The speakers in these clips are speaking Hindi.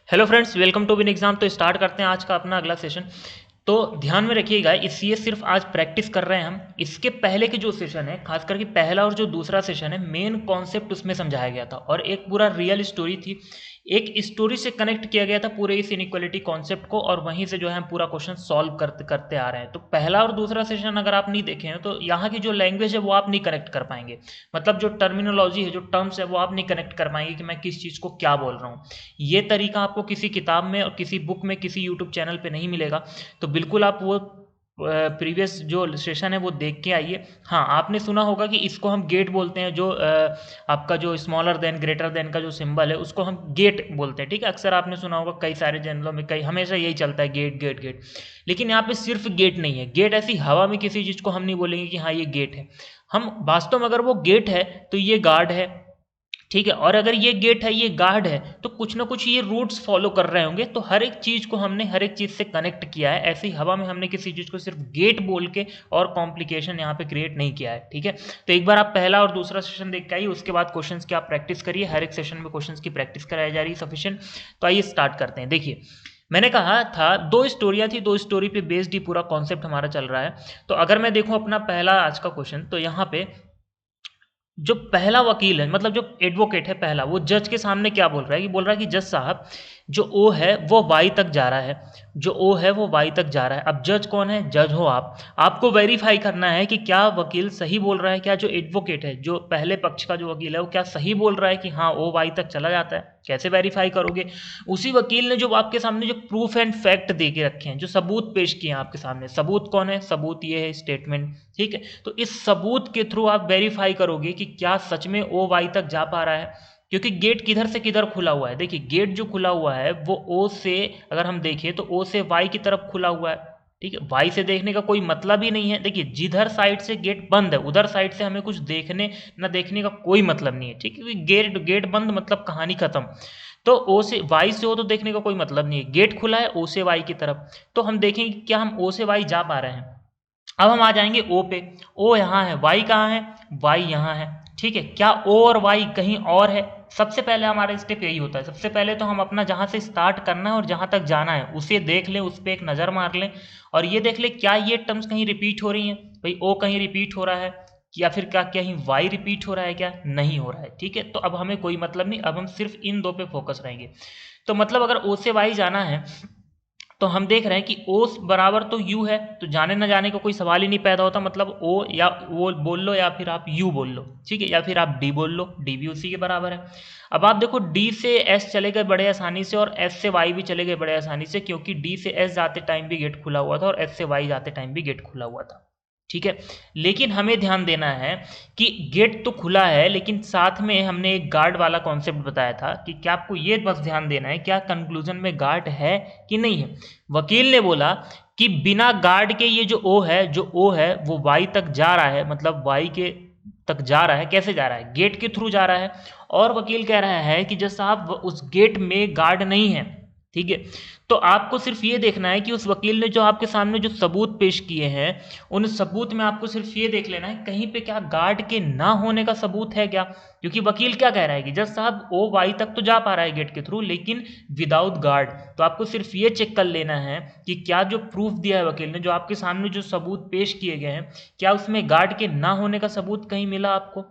Hello friends, welcome to win exam. तो स्टार्ट करते हैं आज का अपना अगला सेशन। तो ध्यान में रखिएगा, ये सिर्फ आज प्रैक्टिस कर रहे हैं हम। इसके पहले के जो सेशन है, खास करके पहला और जो दूसरा सेशन है, मेन कॉन्सेप्ट उसमें समझाया गया था और एक पूरा रियल स्टोरी थी। एक स्टोरी से कनेक्ट किया गया था पूरे इस इनइक्वालिटी कॉन्सेप्ट को, और वहीं से जो है हम पूरा क्वेश्चन सॉल्व करते करते आ रहे हैं। तो पहला और दूसरा सेशन अगर आप नहीं देखे हैं तो यहाँ की जो लैंग्वेज है वो आप नहीं कनेक्ट कर पाएंगे। मतलब जो टर्मिनोलॉजी है, जो टर्म्स है, वो आप नहीं कनेक्ट कर पाएंगे कि मैं किस चीज़ को क्या बोल रहा हूँ। ये तरीका आपको किसी किताब में और किसी बुक में, किसी यूट्यूब चैनल पे नहीं मिलेगा। तो बिल्कुल आप वो प्रीवियस जो सेशन है वो देख के आइए। हाँ, आपने सुना होगा कि इसको हम गेट बोलते हैं, जो आपका जो स्मॉलर देन ग्रेटर देन का जो सिंबल है उसको हम गेट बोलते हैं। ठीक है, अक्सर आपने सुना होगा, कई सारे चैनलों में कई हमेशा यही चलता है, गेट गेट गेट। लेकिन यहाँ पे सिर्फ गेट नहीं है। गेट ऐसी हवा में किसी चीज़ को हम नहीं बोलेंगे कि हाँ ये गेट है। हम वास्तव में अगर वो गेट है तो ये गार्ड है। ठीक है, और अगर ये गेट है, ये गार्ड है, तो कुछ ना कुछ ये रूट्स फॉलो कर रहे होंगे। तो हर एक चीज़ को हमने हर एक चीज़ से कनेक्ट किया है। ऐसे ही हवा में हमने किसी चीज़ को सिर्फ गेट बोल के और कॉम्प्लिकेशन यहाँ पे क्रिएट नहीं किया है। ठीक है, तो एक बार आप पहला और दूसरा सेशन देख के आइए, उसके बाद क्वेश्चंस की आप प्रैक्टिस करिए। हर एक सेशन में क्वेश्चंस की प्रैक्टिस कराई जा रही है सफिशिएंट। तो आइए स्टार्ट करते हैं। देखिए, मैंने कहा था दो स्टोरियाँ थी, दो स्टोरी पे बेस्ड ही पूरा कॉन्सेप्ट हमारा चल रहा है। तो अगर मैं देखूँ अपना पहला आज का क्वेश्चन, तो यहाँ पे जो पहला वकील है, मतलब जो एडवोकेट है पहला, वो जज के सामने क्या बोल रहा है कि बोल रहा है कि जज साहब, जो ओ है वो वाई तक जा रहा है, जो ओ है वो वाई तक जा रहा है। अब जज कौन है? जज हो आप। आपको वेरीफाई करना है कि क्या वकील सही बोल रहा है, क्या जो एडवोकेट है, जो पहले पक्ष का जो वकील है, वो क्या सही बोल रहा है कि हाँ ओ वाई तक चला जाता है। कैसे वेरीफाई करोगे? उसी वकील ने जो आपके सामने जो प्रूफ एंड फैक्ट दे के रखे हैं, जो सबूत पेश किए हैं आपके सामने। सबूत कौन है? सबूत ये है, स्टेटमेंट। ठीक है, तो इस सबूत के थ्रू आप वेरीफाई करोगे कि क्या सच में ओ वाई तक जा पा रहा है। क्योंकि गेट किधर से किधर खुला हुआ है? देखिए, गेट जो खुला हुआ है वो ओ से, अगर हम देखें तो ओ से वाई की तरफ खुला हुआ है। ठीक है, वाई से देखने का कोई मतलब ही नहीं है। देखिए, जिधर साइड से गेट बंद है उधर साइड से हमें कुछ देखने ना देखने का कोई मतलब नहीं है। ठीक है, क्योंकि गेट गेट बंद मतलब कहानी खत्म। तो ओ से वाई से हो तो देखने का कोई मतलब नहीं है। गेट खुला है ओ से वाई की तरफ, तो हम देखेंगे क्या हम ओ से वाई जा पा रहे हैं। अब हम आ जाएंगे ओ पे। ओ यहाँ है, वाई कहाँ है? वाई यहाँ है। ठीक है, क्या ओ और वाई कहीं और है? सबसे पहले हमारा स्टेप यही होता है। सबसे पहले तो हम अपना जहाँ से स्टार्ट करना है और जहाँ तक जाना है उसे देख लें, उस पर एक नज़र मार लें और ये देख लें क्या ये टर्म्स कहीं रिपीट हो रही हैं। भाई ओ कहीं रिपीट हो रहा है, या फिर क्या कहीं वाई रिपीट हो रहा है? क्या नहीं हो रहा है। ठीक है, तो अब हमें कोई मतलब नहीं, अब हम सिर्फ इन दो पे फोकस रहेंगे। तो मतलब अगर ओ से वाई जाना है तो हम देख रहे हैं कि ओ बराबर तो यू है, तो जाने न जाने का कोई सवाल ही नहीं पैदा होता। मतलब ओ या वो बोल लो या फिर आप यू बोल लो। ठीक है, या फिर आप डी बोल लो, डी भी उसी के बराबर है। अब आप देखो, डी से एस चले गए बड़े आसानी से और एस से वाई भी चले गए बड़े आसानी से, क्योंकि डी से एस जाते टाइम भी गेट खुला हुआ था और एस से वाई जाते टाइम भी गेट खुला हुआ था। ठीक है, लेकिन हमें ध्यान देना है कि गेट तो खुला है, लेकिन साथ में हमने एक गार्ड वाला कॉन्सेप्ट बताया था कि क्या आपको ये बस ध्यान देना है क्या कंक्लूजन में गार्ड है कि नहीं है। वकील ने बोला कि बिना गार्ड के ये जो ओ है, जो ओ है वो वाई तक जा रहा है, मतलब वाई के तक जा रहा है। कैसे जा रहा है? गेट के थ्रू जा रहा है। और वकील कह रहा है कि जब साहब उस गेट में गार्ड नहीं है। ठीक है, तो आपको सिर्फ ये देखना है कि उस वकील ने जो आपके सामने जो सबूत पेश किए हैं, उन सबूत में आपको सिर्फ ये देख लेना है कहीं पे क्या गार्ड के ना होने का सबूत है क्या। क्योंकि वकील क्या कह रहा है कि जज साहब ओ वाई तक तो जा पा रहा है गेट के थ्रू, लेकिन विदाउट गार्ड। तो आपको सिर्फ ये चेक कर लेना है कि क्या जो प्रूफ दिया है वकील ने, जो आपके सामने जो सबूत पेश किए गए हैं, क्या उसमें गार्ड के ना होने का सबूत कहीं मिला आपको।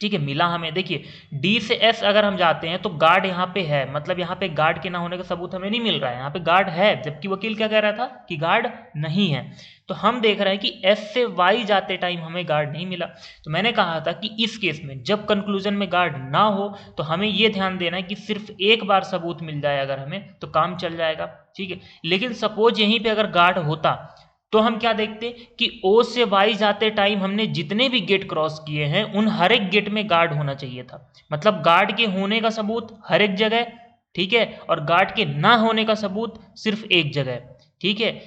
ठीक है, मिला हमें। देखिए, डी से एस अगर हम जाते हैं तो गार्ड यहाँ पे है, मतलब यहाँ पे गार्ड के ना होने का सबूत हमें नहीं मिल रहा है। यहाँ पे गार्ड है, जबकि वकील क्या कह रहा था कि गार्ड नहीं है। तो हम देख रहे हैं कि एस से वाई जाते टाइम हमें गार्ड नहीं मिला। तो मैंने कहा था कि इस केस में जब कंक्लूजन में गार्ड ना हो तो हमें ये ध्यान देना है कि सिर्फ एक बार सबूत मिल जाए अगर हमें, तो काम चल जाएगा। ठीक है, लेकिन सपोज यहीं पे अगर गार्ड होता तो हम क्या देखते कि ओ से वाई जाते टाइम हमने जितने भी गेट क्रॉस किए हैं उन हर एक गेट में गार्ड होना चाहिए था। मतलब गार्ड के होने का सबूत हर एक जगह। ठीक है, और गार्ड के ना होने का सबूत सिर्फ एक जगह। ठीक है,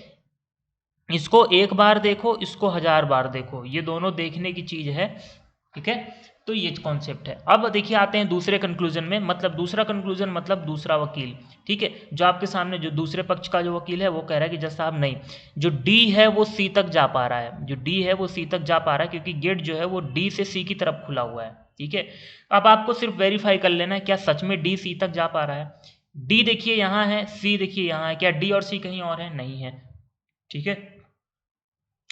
इसको एक बार देखो, इसको 1000 बार देखो, ये दोनों देखने की चीज है। ठीक है, तो ये कॉन्सेप्ट है। अब देखिए आते हैं दूसरे कंक्लूजन में, मतलब दूसरा कंक्लूजन मतलब दूसरा वकील। ठीक है, जो आपके सामने जो दूसरे पक्ष का जो वकील है वो कह रहा है कि जज साहब नहीं, जो डी है वो सी तक जा पा रहा है, जो डी है वो सी तक जा पा रहा है, क्योंकि गेट जो है वो डी से सी की तरफ खुला हुआ है। ठीक है, अब आपको सिर्फ वेरीफाई कर लेना है क्या सच में डी सी तक जा पा रहा है। डी देखिए यहाँ है, सी देखिए यहाँ है, क्या डी और सी कहीं और है? नहीं है। ठीक है,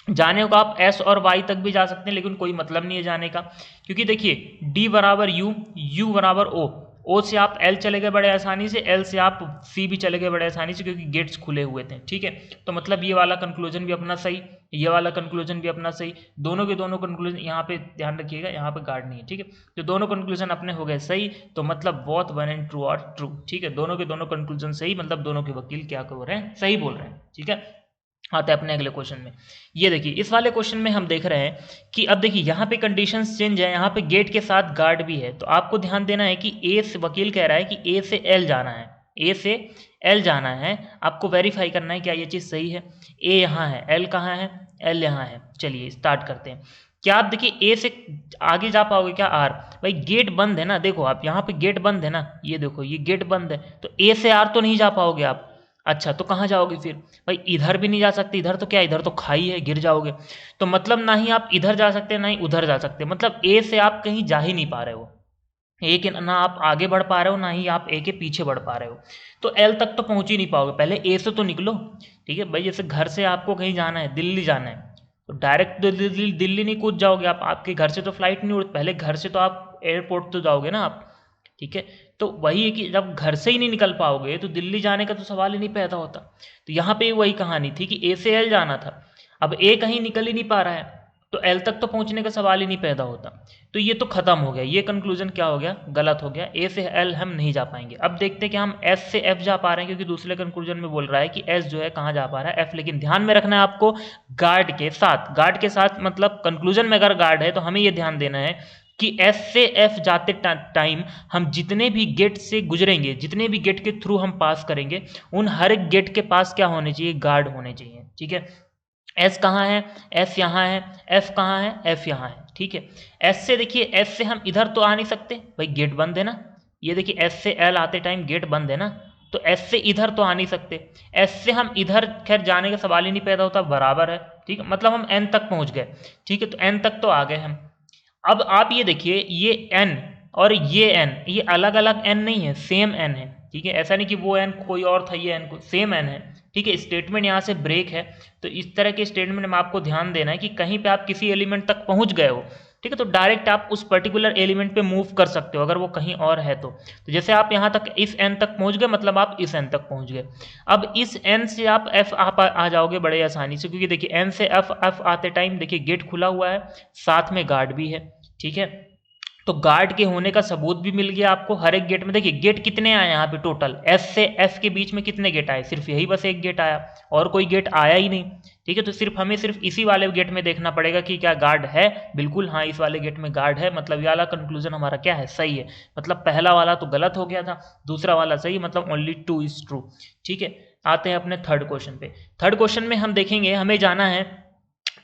जाने को आप एस और वाई तक भी जा सकते हैं, लेकिन कोई मतलब नहीं है जाने का, क्योंकि देखिए डी बराबर यू, यू बराबर ओ, ओ से आप एल चले गए बड़े आसानी से, एल से आप सी भी चले गए बड़े आसानी से, क्योंकि गेट्स खुले हुए थे। ठीक है, तो मतलब ये वाला कंक्लूजन भी अपना सही, ये वाला कंक्लूजन भी अपना सही, दोनों के दोनों कंक्लूजन, यहाँ पे ध्यान रखिएगा यहाँ पे गार्ड नहीं है। ठीक है, तो दोनों कंक्लूजन अपने हो गए सही, तो मतलब बोथ वन एंड ट्रू और ट्रू। ठीक है, दोनों के दोनों कंक्लूजन सही, मतलब दोनों के वकील क्या कर रहे हैं? सही बोल रहे हैं। ठीक है, आते हैं अपने अगले क्वेश्चन में। ये देखिए इस वाले क्वेश्चन में हम देख रहे हैं कि अब देखिए यहाँ पे कंडीशंस चेंज है, यहाँ पे गेट के साथ गार्ड भी है, तो आपको ध्यान देना है कि ए से, वकील कह रहा है कि ए से एल जाना है, ए से एल जाना है, आपको वेरीफाई करना है क्या ये चीज़ सही है। ए यहाँ है, एल कहाँ है? एल यहाँ है। चलिए स्टार्ट करते हैं। क्या आप देखिए ए से आगे जा पाओगे क्या? आर, भाई गेट बंद है ना, देखो आप यहाँ पे गेट बंद है ना, ये देखो ये गेट बंद है, तो ए से आर तो नहीं जा पाओगे आप। अच्छा, तो कहाँ जाओगे फिर? भाई इधर भी नहीं जा सकते, इधर तो क्या, इधर तो खाई है, गिर जाओगे। तो मतलब ना ही आप इधर जा सकते ना ही उधर जा सकते, मतलब ए से आप कहीं जा ही नहीं पा रहे हो, ए के ना आप आगे बढ़ पा रहे हो, ना ही आप ए के पीछे बढ़ पा रहे हो, तो एल तक तो पहुंच ही नहीं पाओगे। पहले ए से तो निकलो। ठीक है भाई, जैसे घर से आपको कहीं जाना है, दिल्ली जाना है, तो डायरेक्ट दिल्ली नहीं कूद जाओगे आप, आपके घर से तो फ्लाइट नहीं उड़ती, पहले घर से तो आप एयरपोर्ट तो जाओगे ना आप। ठीक है, तो वही है कि जब घर से ही नहीं निकल पाओगे तो दिल्ली जाने का तो सवाल ही नहीं पैदा होता। तो यहाँ पे वही कहानी थी कि ए से एल जाना था, अब ए कहीं निकल ही नहीं पा रहा है, तो एल तक तो पहुंचने का सवाल ही नहीं पैदा होता। तो ये तो खत्म हो गया, ये कंक्लूजन क्या हो गया? गलत हो गया, ए से एल हम नहीं जा पाएंगे। अब देखते हैं कि हम एस से एफ जा पा रहे हैं, क्योंकि दूसरे कंक्लूजन में बोल रहा है कि एस जो है कहाँ जा पा रहा है? एफ। लेकिन ध्यान में रखना है आपको, गार्ड के साथ, गार्ड के साथ मतलब कंक्लूजन में अगर गार्ड है तो हमें ये ध्यान देना है कि एस से एफ जाते टाइम हम जितने भी गेट से गुजरेंगे, जितने भी गेट के थ्रू हम पास करेंगे, उन हर एक गेट के पास क्या होने चाहिए? गार्ड होने चाहिए। ठीक है, एस कहाँ है? एस यहाँ है। एफ कहाँ है? एफ यहाँ है। ठीक है, एस से देखिए, एस से हम इधर तो आ नहीं सकते, भाई गेट बंद है ना, ये देखिए एस से एल आते टाइम गेट बंद है ना, तो एस से इधर तो आ नहीं सकते, एस से हम इधर खैर जाने का सवाल ही नहीं पैदा होता, बराबर है। ठीक है, मतलब हम एन तक पहुंच गए। ठीक है, तो एन तक तो आ गए हम। अब आप ये देखिए, ये n और ये n, ये अलग अलग n नहीं है, सेम n है। ठीक है, ऐसा नहीं कि वो n कोई और था, ये n को सेम n है। ठीक है, स्टेटमेंट यहाँ से ब्रेक है, तो इस तरह के स्टेटमेंट में आपको ध्यान देना है कि कहीं पे आप किसी एलिमेंट तक पहुंच गए हो, ठीक है, तो डायरेक्ट आप उस पर्टिकुलर एलिमेंट पे मूव कर सकते हो अगर वो कहीं और है तो जैसे आप यहाँ तक इस n तक पहुंच गए, मतलब आप इस n तक पहुंच गए। अब इस n से आप f आप आ जाओगे बड़े आसानी से, क्योंकि देखिए n से f आते टाइम देखिए गेट खुला हुआ है, साथ में गार्ड भी है। ठीक है, तो गार्ड के होने का सबूत भी मिल गया आपको हर एक गेट में। देखिए गेट कितने आए यहाँ पे टोटल, एस से एफ के बीच में कितने गेट आए? सिर्फ यही बस एक गेट आया, और कोई गेट आया ही नहीं। ठीक है, तो सिर्फ हमें सिर्फ इसी वाले गेट में देखना पड़ेगा कि क्या गार्ड है। बिल्कुल हाँ, इस वाले गेट में गार्ड है, मतलब ये वाला कंक्लूजन हमारा क्या है? सही है। मतलब पहला वाला तो गलत हो गया था, दूसरा वाला सही, मतलब ओनली 2 इज ट्रू। ठीक है, आते हैं अपने थर्ड क्वेश्चन पे। थर्ड क्वेश्चन में हम देखेंगे, हमें जाना है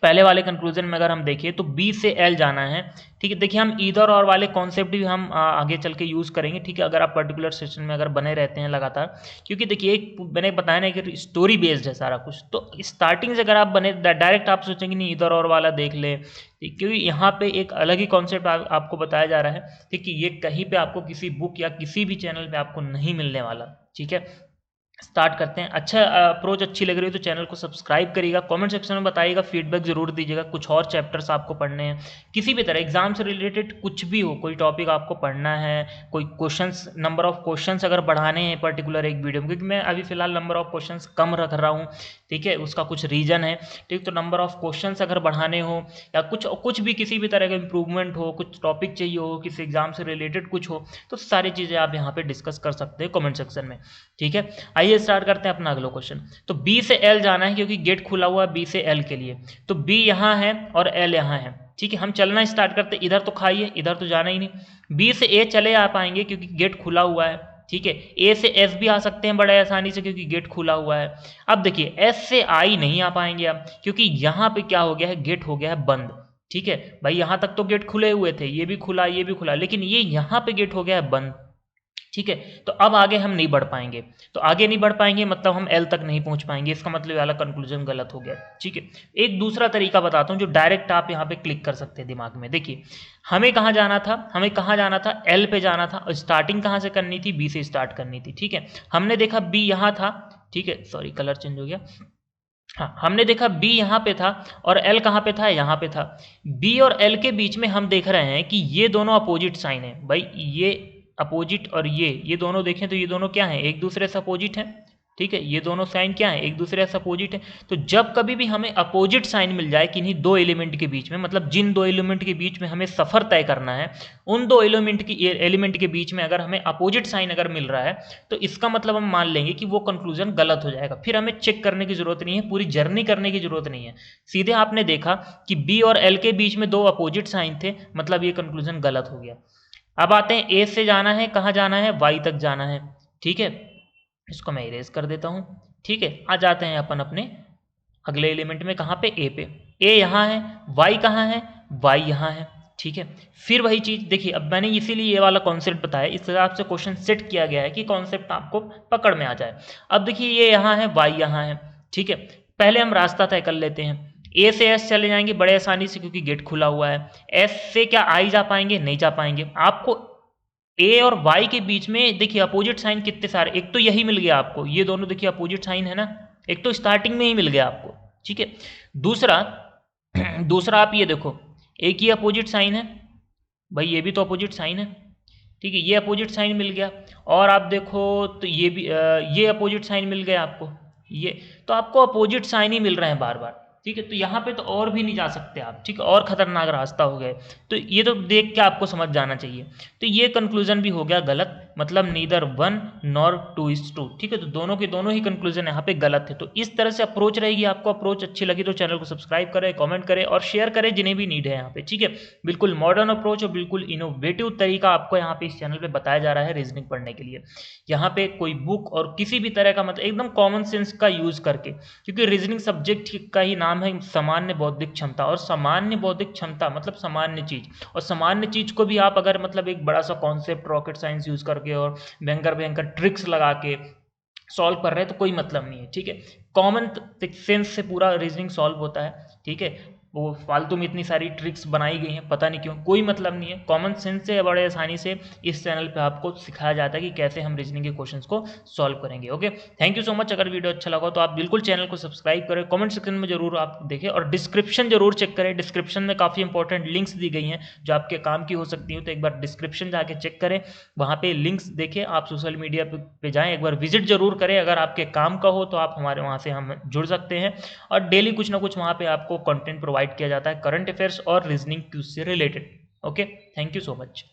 पहले वाले कंक्लूजन में अगर हम देखें तो बी से एल जाना है। ठीक है, देखिए हम इधर और वाले कॉन्सेप्ट भी हम आगे चल के यूज़ करेंगे। ठीक है, अगर आप पर्टिकुलर सेशन में अगर बने रहते हैं लगातार, क्योंकि देखिए एक मैंने बताया ना कि स्टोरी बेस्ड है सारा कुछ, तो स्टार्टिंग से अगर आप बने डायरेक्ट आप सोचेंगे नहीं इधर और वाला देख ले, क्योंकि यहाँ पे एक अलग ही कॉन्सेप्ट आपको बताया जा रहा है। ठीक है, ये कहीं पे आपको किसी बुक या किसी भी चैनल पे आपको नहीं मिलने वाला। ठीक है, स्टार्ट करते हैं। अच्छा अप्रोच अच्छी लग रही है तो चैनल को सब्सक्राइब करिएगा, कमेंट सेक्शन में बताइएगा, फीडबैक जरूर दीजिएगा। कुछ और चैप्टर्स आपको पढ़ने हैं, किसी भी तरह एग्जाम से रिलेटेड कुछ भी हो, कोई टॉपिक आपको पढ़ना है, कोई क्वेश्चंस, नंबर ऑफ क्वेश्चंस अगर बढ़ाने हैं पर्टिकुलर एक वीडियो में, क्योंकि मैं अभी फिलहाल नंबर ऑफ क्वेश्चंस कम रख रहा हूँ। ठीक है, उसका कुछ रीजन है। ठीक, तो नंबर ऑफ क्वेश्चंस अगर बढ़ाने हो या कुछ भी किसी भी तरह का इंप्रूवमेंट हो, कुछ टॉपिक चाहिए हो, किसी एग्जाम से रिलेटेड कुछ हो, तो सारी चीज़ें आप यहाँ पे डिस्कस कर सकते हैं कमेंट सेक्शन में। ठीक है, आइए स्टार्ट करते हैं अपना अगला क्वेश्चन। तो बी से एल जाना है, क्योंकि गेट खुला हुआ है बी से एल के लिए, तो बी यहाँ है और एल यहाँ है। ठीक है, हम चलना स्टार्ट करते हैं। इधर तो खाई है, इधर तो जाना ही नहीं। बी से ए चले आ पाएंगे क्योंकि गेट खुला हुआ है। ठीक है, ए से एस भी आ सकते हैं बड़े आसानी से क्योंकि गेट खुला हुआ है। अब देखिए एस से आई नहीं आ पाएंगे अब, क्योंकि यहाँ पे क्या हो गया है? गेट हो गया है बंद। ठीक है भाई, यहाँ तक तो गेट खुले हुए थे, ये भी खुला ये भी खुला, लेकिन ये यहाँ पे गेट हो गया है बंद। ठीक है। तो अब आगे हम नहीं बढ़ पाएंगे, तो आगे नहीं बढ़ पाएंगे मतलब हम एल तक नहीं पहुंच पाएंगे, इसका मतलब वाला कंक्लूजन गलत हो गया। ठीक है, एक दूसरा तरीका बताता हूं जो डायरेक्ट आप यहाँ पे क्लिक कर सकते हैं दिमाग में। देखिए हमें कहाँ जाना था, हमें कहाँ जाना था, एल पे जाना था, और स्टार्टिंग कहाँ से करनी थी, बी से स्टार्ट करनी थी। ठीक है, हमने देखा बी यहाँ था, ठीक है, सॉरी कलर चेंज हो गया। हाँ, हमने देखा बी यहाँ पे था और एल कहाँ पे था, यहाँ पे था। बी और एल के बीच में हम देख रहे हैं कि ये दोनों अपोजिट साइन है भाई, ये अपोजिट और ये दोनों देखें तो ये दोनों क्या हैं, एक दूसरे से अपोजिट हैं। ठीक है, ये दोनों साइन क्या है, एक दूसरे से अपोजिट है। तो जब कभी भी हमें अपोजिट साइन मिल जाए किन्हीं दो एलिमेंट के बीच में, मतलब जिन दो एलिमेंट के बीच में हमें सफ़र तय करना है, उन दो एलिमेंट के बीच में अगर हमें अपोजिट साइन अगर मिल रहा है, तो इसका मतलब हम मान लेंगे कि वो कंक्लूजन गलत हो जाएगा। फिर हमें चेक करने की जरूरत नहीं है, पूरी जर्नी करने की जरूरत नहीं है, सीधे आपने देखा कि बी और एल के बीच में दो अपोजिट साइन थे, मतलब ये कंक्लूजन गलत हो गया। अब आते हैं ए से जाना है, कहाँ जाना है, वाई तक जाना है। ठीक है, इसको मैं इरेज कर देता हूँ। ठीक है, आ जाते हैं अपन अपने अगले एलिमेंट में, कहाँ पे, ए पे। ए यहाँ है, वाई कहाँ है, वाई यहाँ है। ठीक है, फिर वही चीज़ देखिए, अब मैंने इसीलिए ये वाला कॉन्सेप्ट बताया, इस हिसाब से क्वेश्चन सेट किया गया है कि कॉन्सेप्ट आपको पकड़ में आ जाए। अब देखिए ये यहाँ है, वाई यहाँ है। ठीक है, पहले हम रास्ता तय कर लेते हैं। ए से एस चले जाएंगे बड़े आसानी से क्योंकि गेट खुला हुआ है। एस से क्या आई जा पाएंगे, नहीं जा पाएंगे। आपको ए और वाई के बीच में देखिए अपोजिट साइन कितने सारे, एक तो यही मिल गया आपको, ये दोनों देखिए अपोजिट साइन है ना, एक तो स्टार्टिंग में ही मिल गया आपको। ठीक है, दूसरा दूसरा आप ये देखो, एक ही अपोजिट साइन है भाई, ये भी तो अपोजिट साइन है। ठीक है, ये अपोजिट साइन मिल गया, और आप देखो तो ये भी ये अपोजिट साइन मिल गया आपको, ये तो आपको अपोजिट साइन ही मिल रहे हैं बार बार। ठीक है, तो यहाँ पे तो और भी नहीं जा सकते आप। ठीक है, और खतरनाक रास्ता हो गए, तो ये तो देख के आपको समझ जाना चाहिए। तो ये कंक्लूजन भी हो गया गलत, मतलब neither one nor two is true. ठीक है, तो दोनों के दोनों ही कंक्लूजन यहाँ पे गलत है। तो इस तरह से अप्रोच रहेगी। आपको अप्रोच अच्छी लगी तो चैनल को सब्सक्राइब करें, कमेंट करें और शेयर करें जिन्हें भी नीड है यहाँ पे। ठीक है, बिल्कुल मॉडर्न अप्रोच और बिल्कुल इनोवेटिव तरीका आपको यहाँ पे इस चैनल पे बताया जा रहा है रीजनिंग पढ़ने के लिए। यहाँ पे कोई बुक और किसी भी तरह का मतलब एकदम कॉमन सेंस का यूज करके, क्योंकि रीजनिंग सब्जेक्ट का ही नाम है सामान्य बौद्धिक क्षमता, और सामान्य बौद्धिक क्षमता मतलब सामान्य चीज, और सामान्य चीज को भी आप अगर मतलब एक बड़ा सा कॉन्सेप्ट रॉकेट साइंस यूज करके और भयंकर भयंकर ट्रिक्स लगा के सॉल्व कर रहे हैं तो कोई मतलब नहीं है। ठीक है, कॉमन सेंस से पूरा रीजनिंग सॉल्व होता है। ठीक है, वो फालतू में इतनी सारी ट्रिक्स बनाई गई हैं, पता नहीं क्यों, कोई मतलब नहीं है। कॉमन सेंस से बड़े आसानी से इस चैनल पे आपको सिखाया जाता है कि कैसे हम रीजनिंग के क्वेश्चंस को सॉल्व करेंगे। Okay, thank you so much. अगर वीडियो अच्छा लगा तो आप बिल्कुल चैनल को सब्सक्राइब करें, कमेंट सेक्शन में जरूर आप देखें और डिस्क्रिप्शन जरूर चेक करें। डिस्क्रिप्शन में काफ़ी इंपॉर्टेंट लिंक्स दी गई हैं जो आपके काम की हो सकती हैं, तो एक बार डिस्क्रिप्शन जाके चेक करें, वहाँ पे लिंक्स देखें। आप सोशल मीडिया पे जाएँ, एक बार विजिट जरूर करें, अगर आपके काम का हो तो आप हमारे वहाँ से हम जुड़ सकते हैं। और डेली कुछ ना कुछ वहाँ पे आपको कंटेंट प्रोवाइड किया जाता है, करंट अफेयर्स और रीजनिंग क्यूज से related. Okay, thank you so much.